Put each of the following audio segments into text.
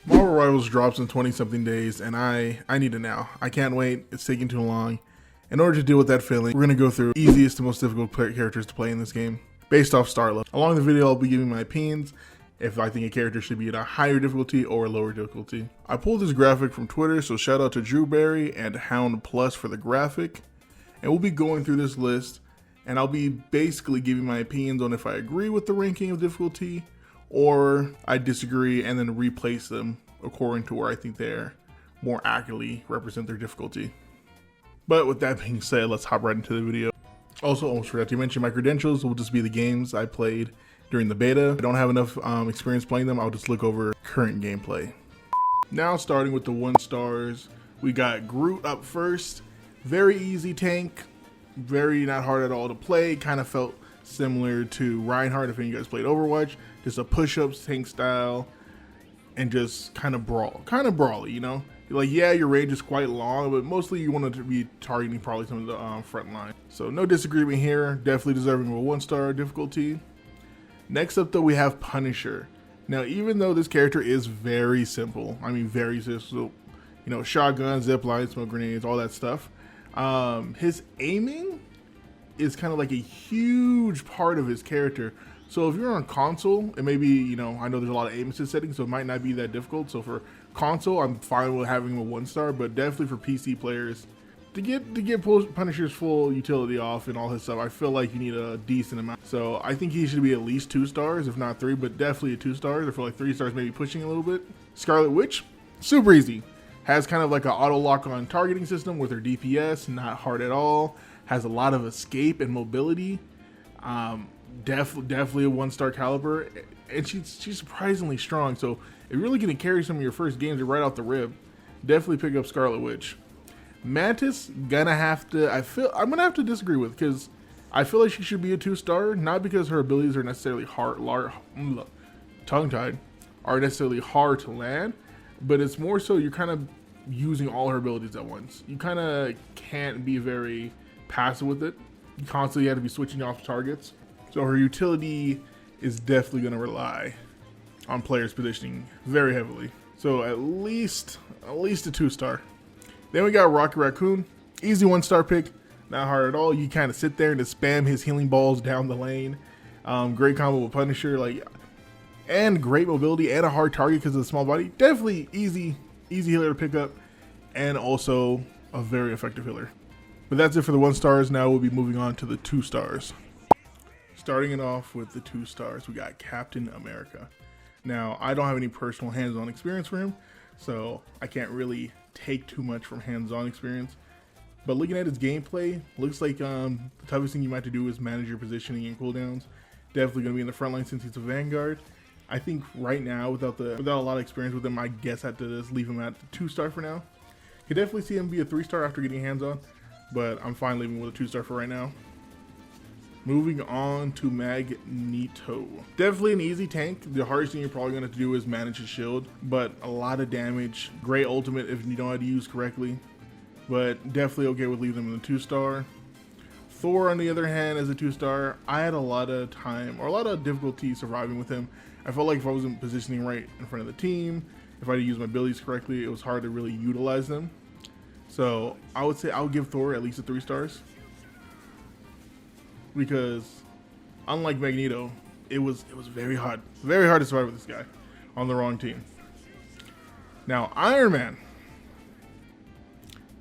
Marvel Rivals drops in 20 something days, and I need it now. I can't wait. It's taking too long. In order to deal with that feeling, we're going to go through easiest to most difficult characters to play in this game based off star level. Along the video, I'll be giving my opinions if I think a character should be at a higher difficulty or a lower difficulty. I pulled this graphic from Twitter, so shout out to Drewberry and Hound Plus for the graphic. And we'll be going through this list, and I'll be basically giving my opinions on if I agree with the ranking of difficulty or I disagree, and then replace them according to where I think they're more accurately represent their difficulty. But with that being said, let's hop right into the video. Also, almost forgot to mention my credentials will just be the games I played during the beta. I don't have enough experience playing them. I'll just look over current gameplay. Now starting with the 1 stars, we got Groot up first. Very easy tank, very not hard at all to play. Kind of felt similar to Reinhardt if any of you guys played Overwatch. Just a push-ups tank style and just kind of brawly, you know? Like, yeah, your range is quite long, but mostly you want to be targeting probably some of the front line. So no disagreement here, definitely deserving of a 1-star difficulty. Next up though, we have Punisher. Now, even though this character is very simple, I mean very simple, you know, shotgun, zip line, smoke grenades, all that stuff. His aiming is kind of like a huge part of his character. So if you're on console, and maybe, you know, I know there's a lot of aim assist settings, so it might not be that difficult. So for console, I'm fine with having a 1-star, but definitely for PC players, to get Punisher's full utility off and all his stuff, I feel like you need a decent amount. So I think he should be at least 2 stars, if not 3, but definitely a 2 stars. I feel like 3 stars maybe pushing a little bit. Scarlet Witch, super easy. Has kind of like an auto lock on targeting system with her DPS, not hard at all. Has a lot of escape and mobility. Definitely a 1-star caliber, and she's surprisingly strong. So if you're really going to carry some of your first games right out the rib, definitely pick up Scarlet Witch. Mantis, I'm gonna have to disagree with, because I feel like she should be a 2-star, not because her abilities are necessarily tongue-tied, are necessarily hard to land, but it's more so you're kind of using all her abilities at once. You kind of can't be very passive with it. You constantly have to be switching off targets. So her utility is definitely going to rely on players positioning very heavily. So at least a 2-star. Then we got Rocket Raccoon. Easy 1-star pick. Not hard at all. You kind of sit there and just spam his healing balls down the lane. Great combo with Punisher, and great mobility and a hard target because of the small body. Definitely easy healer to pick up, and also a very effective healer. But that's it for the 1-stars. Now we'll be moving on to the 2-stars. Starting it off with the 2 stars, we got Captain America. Now, I don't have any personal hands-on experience for him, so I can't really take too much from hands-on experience. But looking at his gameplay, looks like the toughest thing you might have to do is manage your positioning and cooldowns. Definitely going to be in the front line since he's a Vanguard. I think right now, without a lot of experience with him, I guess I have to just leave him at the 2-star for now. Could definitely see him be a 3-star after getting hands-on, but I'm fine leaving with a 2-star for right now. Moving on to Magneto. Definitely an easy tank. The hardest thing you're probably going to have to do is manage his shield, but a lot of damage. Great ultimate if you know how to use correctly, but definitely okay with leaving him in the 2-star. Thor, on the other hand, as a 2-star, I had a lot of time or a lot of difficulty surviving with him. I felt like if I wasn't positioning right in front of the team, if I didn't use my abilities correctly, it was hard to really utilize them. So I would say I'll give Thor at least a 3 stars. Because unlike Magneto, it was very hard to survive with this guy on the wrong team. Now, Iron Man.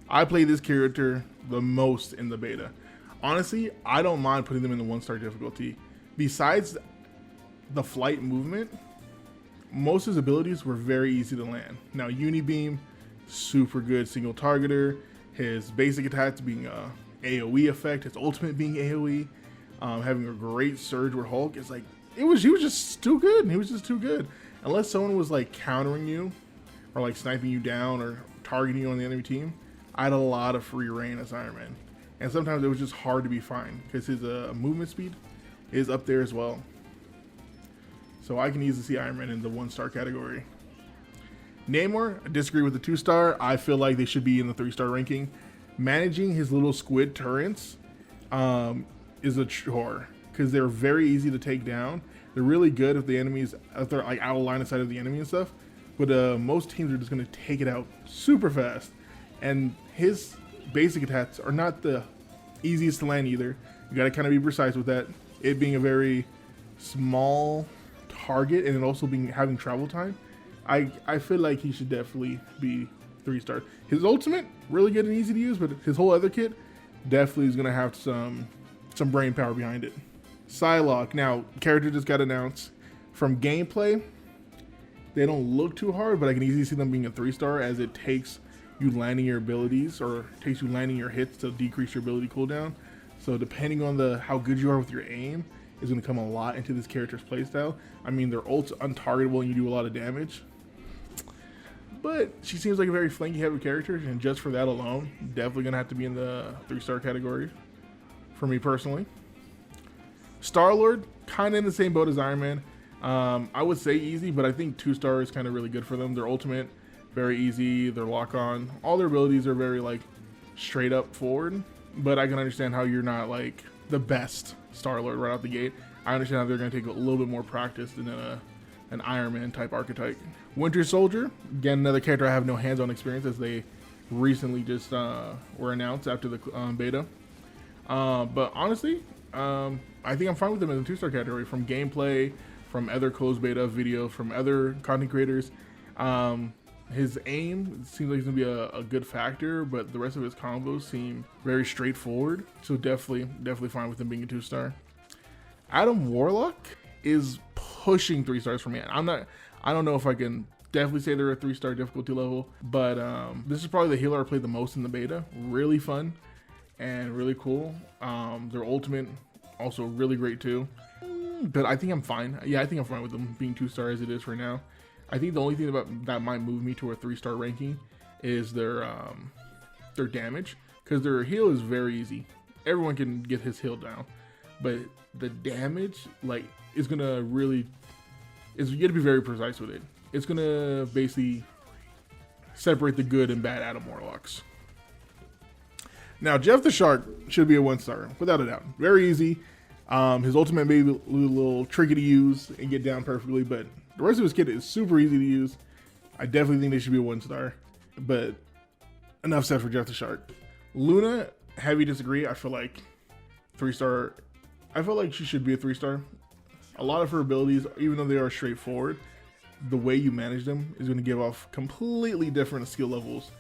I played this character the most in the beta. Honestly, I don't mind putting them in the 1-star difficulty. Besides the flight movement, most of his abilities were very easy to land. Now, Unibeam, super good single targeter. His basic attacks being AoE effect, his ultimate being AoE. Having a great surge with Hulk, it's like he was just too good. He was just too good. Unless someone was like countering you or like sniping you down or targeting you on the enemy team, I had a lot of free reign as Iron Man. And sometimes it was just hard to be fine because his movement speed is up there as well. So I can easily see Iron Man in the 1-star category. Namor, I disagree with the 2-star. I feel like they should be in the 3-star ranking. Managing his little squid turrets is a chore because they're very easy to take down. They're really good if the enemy's if they're like out of line of sight of the enemy and stuff. but most teams are just going to take it out super fast. And his basic attacks are not the easiest to land either. You got to kind of be precise with that. It being a very small target and it also being having travel time, I feel like he should definitely be 3-star. His ultimate, really good and easy to use, but his whole other kit definitely is going to have some brain power behind it. Psylocke, now, character just got announced. From gameplay, they don't look too hard, but I can easily see them being a 3-star as it takes you landing your abilities or takes you landing your hits to decrease your ability cooldown. So depending on how good you are with your aim is going to come a lot into this character's playstyle. I mean, their ult's untargetable and you do a lot of damage. But she seems like a very flanky heavy character, and just for that alone, definitely going to have to be in the 3-star category for me personally. Star-Lord, kind of in the same boat as Iron Man. I would say easy, but I think 2-star is kind of really good for them. Their ultimate, very easy. Their lock-on, all their abilities are very like straight up forward. But I can understand how you're not like the best Star-Lord right out the gate. I understand how they're going to take a little bit more practice than an Iron Man type archetype. Winter Soldier, again, another character I have no hands-on experience as they recently just were announced after the beta. But honestly, I think I'm fine with them in the 2-star category. From gameplay, from other closed beta videos, from other content creators. His aim seems like he's going to be a good factor, but the rest of his combos seem very straightforward. So definitely fine with him being a 2-star. Adam Warlock is pushing 3 stars for me. I don't know if I can definitely say they're a 3-star difficulty level, but this is probably the healer I played the most in the beta. Really fun and really cool. Their ultimate also really great too. But I think I'm fine. Yeah, I think I'm fine with them being 2-star as it is right now. I think the only thing about that might move me to a 3-star ranking is their damage, because their heal is very easy. Everyone can get his heal down, but the damage is gonna you gotta be very precise with it. It's gonna basically separate the good and bad Adam Warlocks. Now, Jeff the Shark should be a 1-star without a doubt. Very easy. His ultimate may be a little tricky to use and get down perfectly, but the rest of his kit is super easy to use. I definitely think they should be a 1-star, but enough said for Jeff the Shark. Luna, heavy disagree. I feel like 3-star. I feel like she should be a 3-star. A lot of her abilities, even though they are straightforward, the way you manage them is going to give off completely different skill levels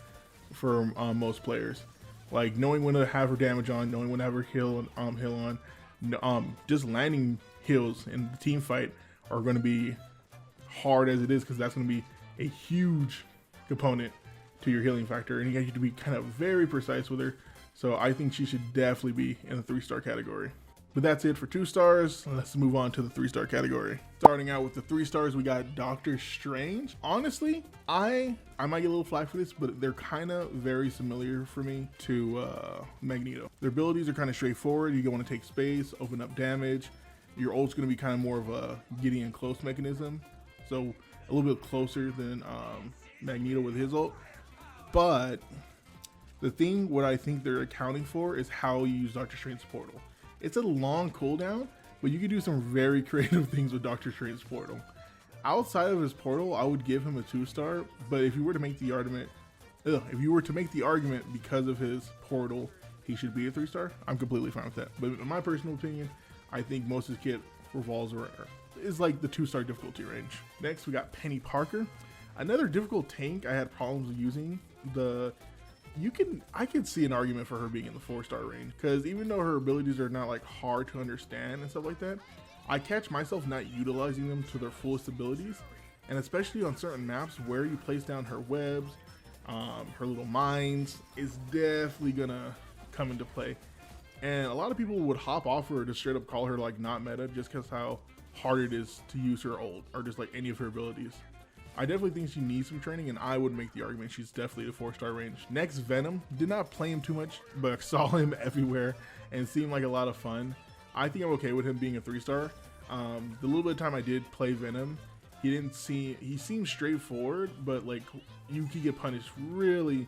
for most players. Like knowing when to have her damage on, knowing when to have her heal on, just landing heals in the team fight are going to be hard as it is, because that's going to be a huge component to your healing factor, and you have to be kind of very precise with her. So I think she should definitely be in the 3-star category. But that's it for 2 stars. Let's move on to the 3-star category. Starting out with the 3 stars, we got Doctor Strange. Honestly, I might get a little flack for this, but they're kind of very similar for me to Magneto. Their abilities are kind of straightforward. You want to take space, open up damage. Your ult's going to be kind of more of a getting in close mechanism, so a little bit closer than Magneto with his ult. But what I think they're accounting for is how you use Doctor Strange's portal. It's a long cooldown, but you can do some very creative things with Doctor Strange's portal. Outside of his portal, I would give him a 2-star, but if you were to make the argument, because of his portal, he should be a 3-star, I'm completely fine with that. But in my personal opinion, I think most of his kit revolves around is like the 2-star difficulty range. Next, we got Penny Parker, another difficult tank I had problems with using. I could see an argument for her being in the 4-star range, because even though her abilities are not like hard to understand and stuff like that, I catch myself not utilizing them to their fullest abilities, and especially on certain maps where you place down her webs, her little mines is definitely gonna come into play. And a lot of people would hop off her or just straight up call her like not meta, just because how hard it is to use her ult or just like any of her abilities. I definitely think she needs some training, and I would make the argument she's definitely the 4-star range. Next, Venom. Did not play him too much, but saw him everywhere and seemed like a lot of fun. I think I'm okay with him being a 3-star. The little bit of time I did play Venom, he seemed straightforward, but like you could get punished really,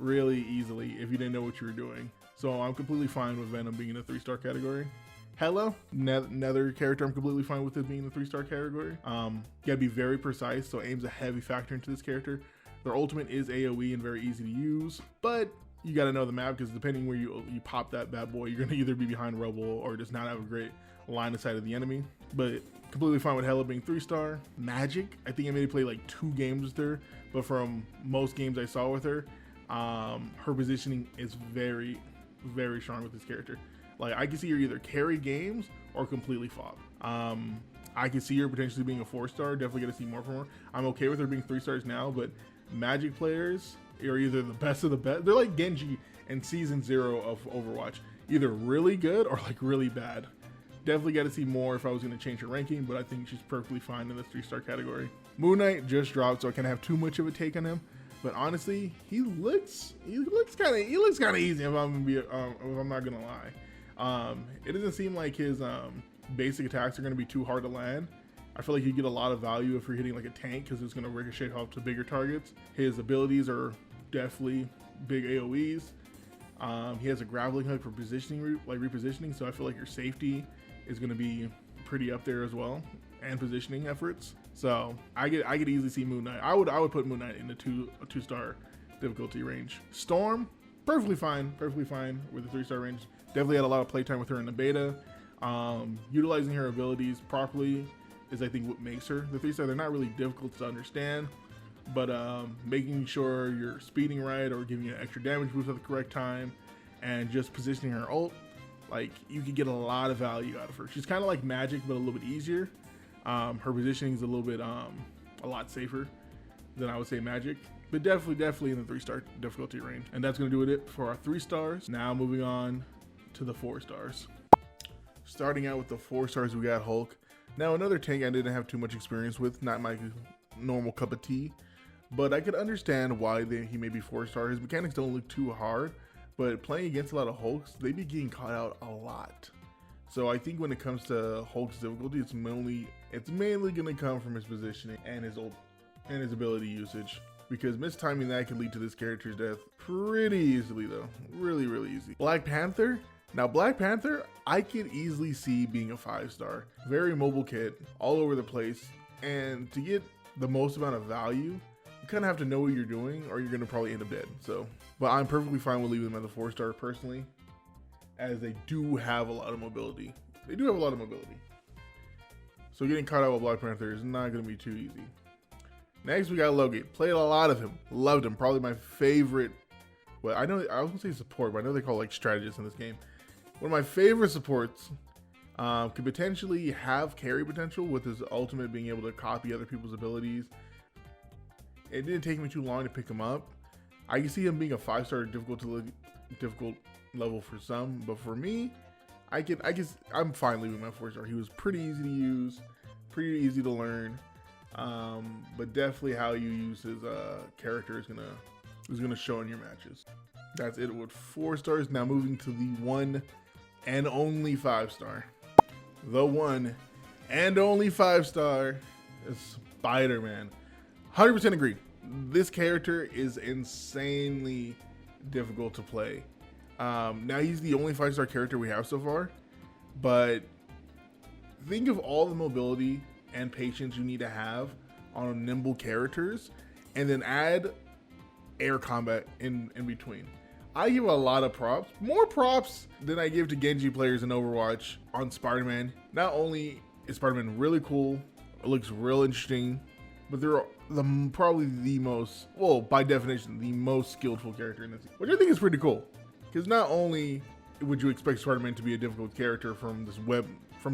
really easily if you didn't know what you were doing. So I'm completely fine with Venom being in the 3-star category. Hela, another character I'm completely fine with it being the 3-star category. You gotta be very precise, so aim's a heavy factor into this character. Their ultimate is AoE and very easy to use, but you gotta know the map because depending where you pop that bad boy, you're gonna either be behind rubble or just not have a great line of sight of the enemy. But completely fine with Hela being 3-star. Magic, I think I maybe played like 2 games with her, but from most games I saw with her, her positioning is very, very strong with this character. Like, I can see her either carry games or completely fob. I can see her potentially being a 4-star. Definitely gonna see more from her. I'm okay with her being 3 stars now, but Magic players are either the best of the best. They're like Genji in season 0 of Overwatch, either really good or like really bad. Definitely got to see more if I was going to change her ranking, but I think she's perfectly fine in this 3-star category. Moon Knight just dropped, so I can't have too much of a take on him. But honestly, he looks kind of easy if I'm not gonna lie. It doesn't seem like his basic attacks are gonna be too hard to land. I feel like you get a lot of value if you're hitting like a tank because it's gonna ricochet off to bigger targets. His abilities are definitely big AoEs. He has a grappling hook for positioning, like repositioning. So I feel like your safety is gonna be pretty up there as well, and positioning efforts. So I could easily see Moon Knight. I would put Moon Knight in a 2-star difficulty range. Storm, perfectly fine with the 3-star range. Definitely had a lot of playtime with her in the beta. Utilizing her abilities properly is, I think, what makes her the 3-star. They're not really difficult to understand, but making sure you're speeding right or giving you an extra damage boost at the correct time, and just positioning her ult, like, you could get a lot of value out of her. She's kind of like Magic, but a little bit easier. Her positioning is a little bit a lot safer than I would say Magic, but definitely in the 3-star difficulty range. And that's gonna do it for our 3 stars. Now moving on to the 4 stars. Starting out with the 4 stars, we got Hulk. Now another tank I didn't have too much experience with, not my normal cup of tea, but I could understand why he may be 4-star. His mechanics don't look too hard, but playing against a lot of Hulks, they be getting caught out a lot. So I think when it comes to Hulk's difficulty, it's mainly gonna come from his positioning and his ability usage, because mistiming that can lead to this character's death pretty easily though. Really easy. Black Panther. Now Black Panther, I could easily see being a 5-star. Very mobile kit, all over the place, and to get the most amount of value, you kind of have to know what you're doing or you're gonna probably end up dead. So, but I'm perfectly fine with leaving them as a 4-star personally, as they do have a lot of mobility. So getting caught out with Black Panther is not gonna be too easy. Next, we got Loki. Played a lot of him. Loved him. Probably my favorite. Well, I was gonna say support, but I know they call like strategists in this game. One of my favorite supports. Could potentially have carry potential with his ultimate being able to copy other people's abilities. It didn't take me too long to pick him up. I can see him being a 5-star difficult level for some, but for me, I'm fine leaving my 4-star. He was pretty easy to use, pretty easy to learn. But definitely how you use his character is gonna show in your matches. That's it with 4 stars. Now moving to the one and only 5-star. The one and only 5-star is Spider-Man. 100% agree. This character is insanely difficult to play. Now he's the only 5-star character we have so far, but think of all the mobility and patience you need to have on nimble characters, and then add air combat in between. I give a lot of props, more props than I give to Genji players in Overwatch on Spider-Man. Not only is Spider-Man really cool, it looks real interesting, but they're probably the most, well, by definition, the most skillful character in this, which I think is pretty cool. Because not only would you expect Spider-Man to be a difficult character from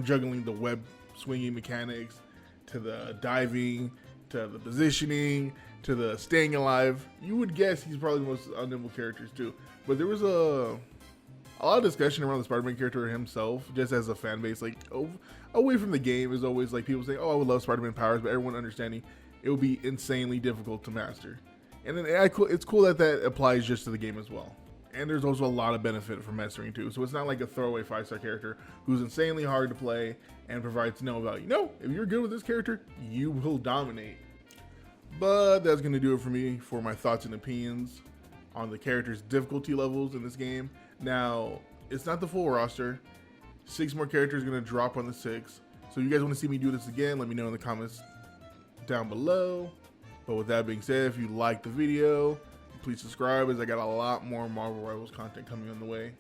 juggling the web swinging mechanics, to the diving, to the positioning, to the staying alive, you would guess he's probably the most nimble characters too. But there was a lot of discussion around the Spider-Man character himself, just as a fan base, like away from the game, is always like people saying, oh, I would love Spider-Man powers, but everyone understanding it would be insanely difficult to master. And then it's cool that applies just to the game as well. And there's also a lot of benefit from mastering too. So it's not like a throwaway 5-star character who's insanely hard to play and provides no value. No, if you're good with this character, you will dominate. But that's gonna do it for me for my thoughts and opinions on the character's difficulty levels in this game. Now, it's not the full roster. 6 more characters are going to drop on the 6th. So if you guys want to see me do this again, let me know in the comments down below. But with that being said, if you liked the video, please subscribe, as I got a lot more Marvel Rivals content coming on the way.